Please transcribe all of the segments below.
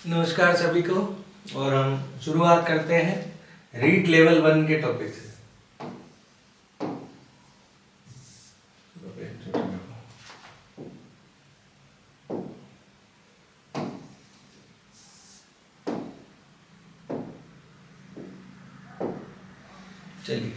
नमस्कार सभी को, और हम शुरुआत करते हैं रीट लेवल 1 के टॉपिक से। चलिए,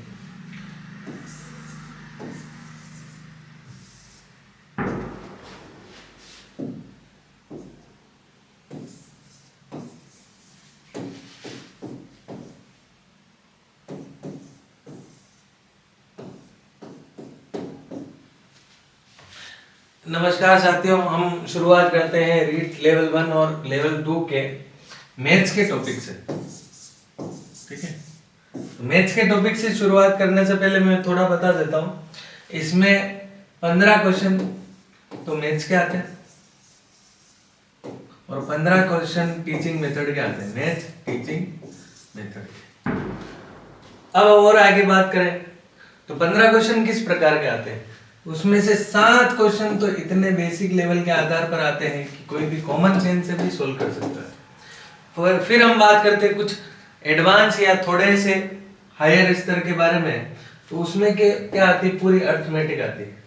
नमस्कार साथियों, हम शुरुआत करते हैं रीट लेवल 1 और लेवल 2 के मैथ्स के टॉपिक से। ठीक है, तो मैथ्स के टॉपिक से शुरुआत करने से पहले मैं थोड़ा बता देता हूँ। इसमें 15 क्वेश्चन तो मैथ्स के आते हैं और 15 क्वेश्चन टीचिंग मेथड के आते हैं, मैथ्स टीचिंग मेथड के। अब और आगे बात करें तो 15 क्वेश्चन किस प्रकार के आते हैं, उसमें से 7 क्वेश्चन तो इतने बेसिक लेवल के आधार पर आते हैं कि कोई भी कॉमन सेंस से भी सोल्व कर सकता है। फिर हम बात करते हैं कुछ एडवांस या थोड़े से हायर स्तर के बारे में, तो उसमें के क्या आती है, पूरी अर्थमेटिक आती है।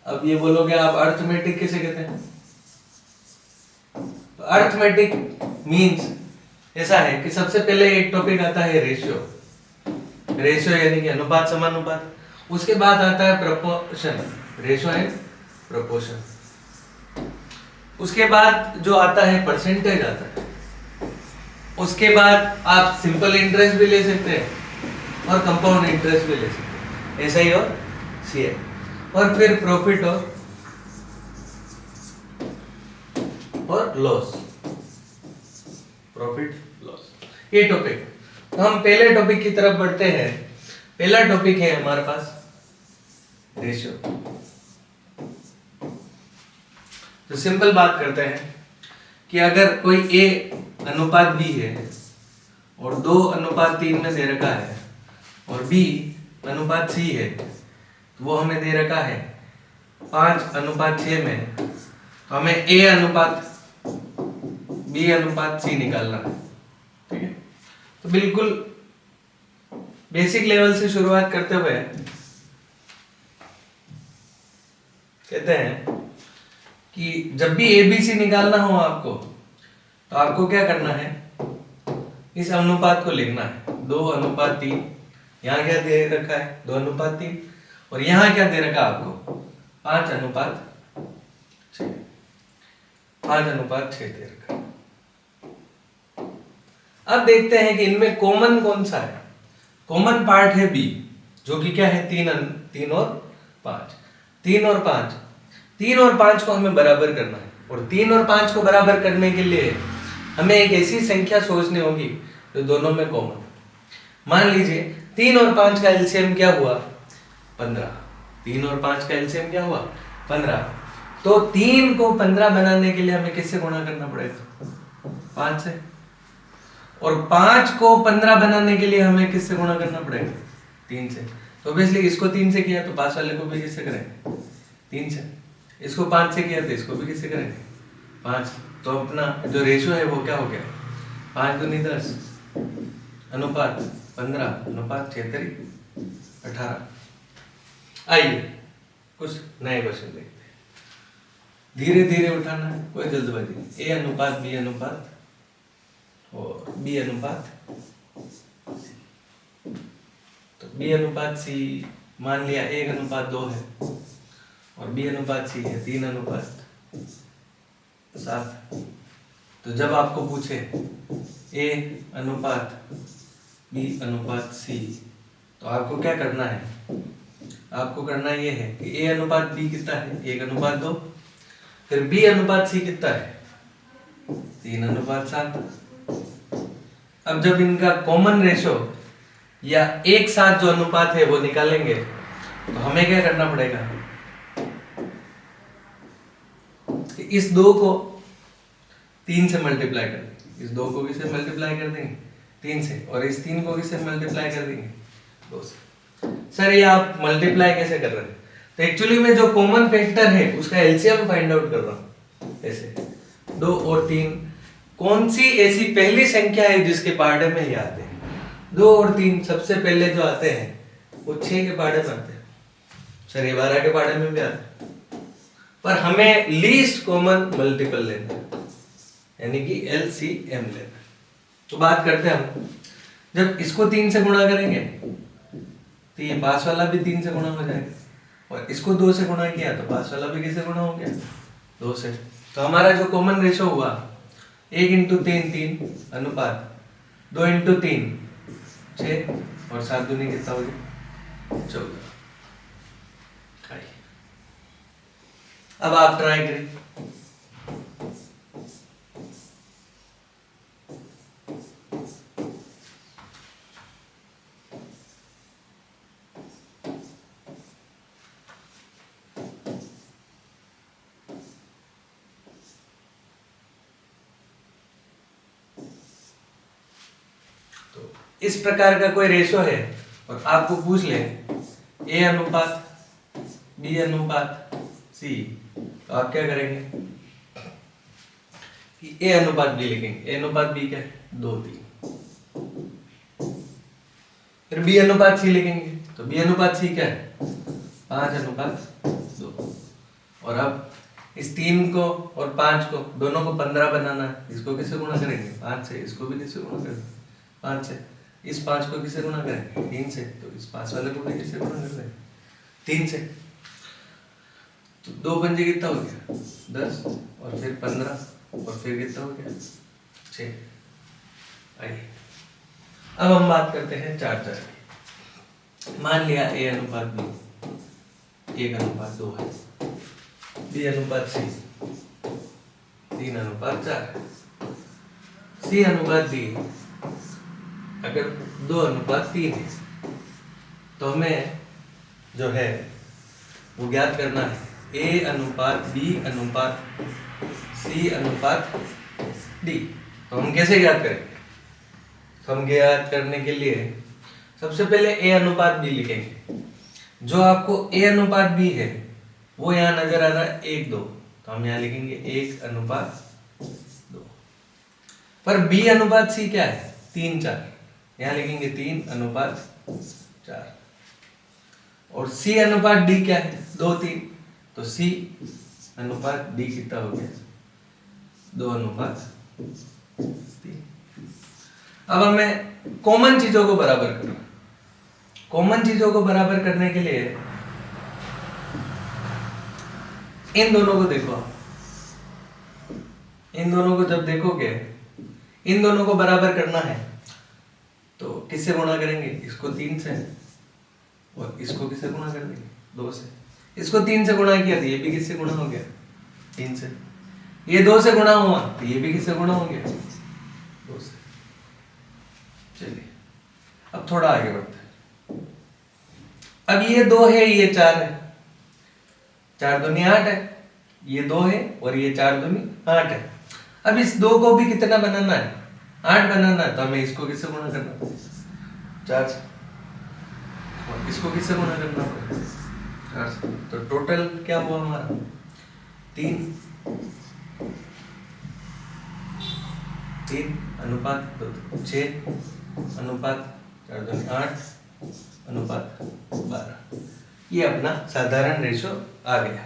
अब ये बोलोगे आप अर्थमेटिक किसे कहते हैं, तो अर्थमेटिक मींस ऐसा है कि सबसे पहले एक टॉपिक आता है रेशियो। रेशियो यानी कि अनुपात समानुपात। उसके बाद आता है प्रोपोर्शन, रेशियो एंड प्रोपोर्शन। उसके बाद जो आता है परसेंटेज आता है। उसके बाद आप सिंपल इंटरेस्ट भी ले सकते हैं और कंपाउंड इंटरेस्ट भी ले सकते हैं, ऐसा ही और सीए। और फिर प्रॉफिट और लॉस, प्रॉफिट लॉस, ये टॉपिक। तो हम पहले टॉपिक की तरफ बढ़ते हैं। पहला टॉपिक है हमारे पास रेशियो। तो सिंपल बात करते हैं कि अगर कोई ए अनुपात बी है और 2:3 में दे रखा है और बी अनुपात सी है, तो वो हमें दे रखा है 5:6 में, तो हमें ए अनुपात बी अनुपात सी निकालना है। ठीक है, तो बिल्कुल बेसिक लेवल से शुरुआत करते हुए कहते हैं कि जब भी एबीसी निकालना हो आपको, तो आपको क्या करना है, इस अनुपात को लिखना है 2:3। यहाँ क्या दे रखा है 2:3, और यहाँ क्या दे रखा आपको 5:6, 5:6 दे रखा। अब देखते हैं कि इनमें कॉमन कौन सा है। कॉमन पार्ट है बी, जो कि क्या है 3 और 5। 3 और 5, 3 और 5 को हमें बराबर करना है, और 3 और 5 को बराबर करने के लिए हमें एक ऐसी संख्या सोचनी होगी जो दोनों में कॉमन। मान लीजिए 3 और 5 का एलसीएम क्या हुआ 15। 3 और 5 का एलसीएम क्या हुआ 15। तो 3 को 15 बनाने के लिए हमें किससे गुणा करना पड़ेगा 5 से, और 5 को 15 बनाने के लिए हमें किससे गुणा करना पड़ेगा 3 से। तो ऑब्वियसली इसको 3 से किया तो पास वाले को भी किससे करेंगे 3 से। इसको 5 से किया तो इसको भी किससे करेंगे 5। तो अपना जो रेशियो है वो क्या हो गया 5×10 अनुपात 15 अनुपात 18। आइए कुछ नए क्वेश्चन देखते हैं, धीरे धीरे उठाना है, कोई जल्दबाजी। ए अनुपात बी अनुपात और बी अनुपात, तो बी अनुपात सी मान लिया 1:2 है, और बी अनुपात सी है 3:7। तो जब आपको पूछे ए अनुपात बी अनुपात सी, तो आपको क्या करना है, आपको करना ये है कि ए अनुपात बी कितना है 1:2, फिर बी अनुपात सी कितना है 3:7। अब जब इनका कॉमन रेशो या एक साथ जो अनुपात है वो निकालेंगे, तो हमें क्या करना पड़ेगा कि इस 2 को 3 से मल्टीप्लाई कर देंगे, इस 2 को भी से मल्टीप्लाई कर देंगे, 3 से, और इस 3 को किससे मल्टीप्लाई कर देंगे? 2 से। सर ये आप मल्टीप्लाई कैसे कर रहे हैं? तो एक्चुअली में जो कॉमन फैक्टर है उसका एलसीएम फाइंड आउट कर रहा हूँ। ऐसे 2 और 3 कौन सी ऐसी पहली संख्या है जिसके पार्टे में ये आते हैं? 2 और 3 सबसे पहले जो आते हैं वो 6 के पार्टे में आते हैं। सर ये 12 के पार्टे में भी आते हैं, पर हमें लीस्ट कॉमन मल्टीपल लेना है, यानी कि एलसीएम लेना है। तो बात करते हैं हम, जब इसको 3 से गुणा करेंगे तो ये पास वाला भी 3 से गुणा हो जाएगा, और इसको 2 से गुणा किया तो पास वाला भी किससे गुणा हो गया? 2 से। तो हमारा जो कॉमन रेशो हुआ 1 इंटू 3 3 अनुपात 2 इंटू 3 6 और 7 दूनी कितना हो गया? 14। अब आप ट्राई करें। तो इस प्रकार का कोई रेशो है और आपको पूछ ले ए अनुपात बी अनुपात सी, तो आप क्या करेंगे कि ए अनुपात बी लिखेंगे। ए अनुपात बी क्या है? 2 3। फिर बी अनुपात सी लिखेंगे, तो बी अनुपात सी क्या है? 5 अनुपात 2। और अब इस 3 को और 5 को दोनों को 15 बनाना है। इसको किससे गुणा करेंगे? 5 से। इसको भी किससे गुणा करेंगे? 5 से। इस 5 को किससे गुणा करेंगे? 3 से। तो इस 5 वाले को भी किससे गुणा करेंगे? 3 से। तो 2 पंजे कितना हो गया? 10, और फिर 15, और फिर कितना हो गया? 6। आइए अब हम बात करते हैं 4 4 की। मान लिया ए अनुपात बी 1 अनुपात 2 है, बी अनुपात सी 3 अनुपात 4 है, सी अनुपात डी अगर 2 अनुपात 3 है, तो हमें जो है वो ज्ञात करना है ए अनुपात बी अनुपात सी अनुपात डी। तो हम कैसे ज्ञात करेंगे? तो हम ज्ञात करने के लिए सबसे पहले ए अनुपात बी लिखेंगे। जो आपको ए अनुपात बी है वो यहाँ नजर आ रहा है 1 2, तो हम यहाँ लिखेंगे 1 अनुपात 2। पर बी अनुपात सी क्या है? 3 4, यहाँ लिखेंगे 3 अनुपात 4। और सी अनुपात डी क्या है? 2 3, तो सी अनुपात डी कितना हो गया? 2 अनुपात 3। अब हमें कॉमन चीजों को बराबर करना। कॉमन चीजों को बराबर करने के लिए इन दोनों को देखो। इन दोनों को जब देखोगे, इन दोनों को बराबर करना है तो किससे गुणा करेंगे? इसको 3 से, और इसको किससे गुणा कर देंगे? 2 से। इसको 3 से गुणा किया तो ये भी किससे गुणा हो गया? 3 से। ये 2 से गुणा हुआ तो ये भी किससे गुणा हो गया? 2 से। चलिए अब थोड़ा आगे बढ़ते हैं। अब ये 2 है, ये 4 है, 4 दूनी 8 है, ये 2 है और ये 4 दूनी 8 है। अब इस 2 को भी कितना बनाना है? 8 बनाना है, तो हमें इसको किससे गुणा करना है? 4 से। और इसको किससे गुणा करना है? 4 से। तो टोटल क्या हुआ हमारा? 3 अनुपात 6 अनुपात 4 दूनी 8 अनुपात 12। ये अपना साधारण रेशो आ गया।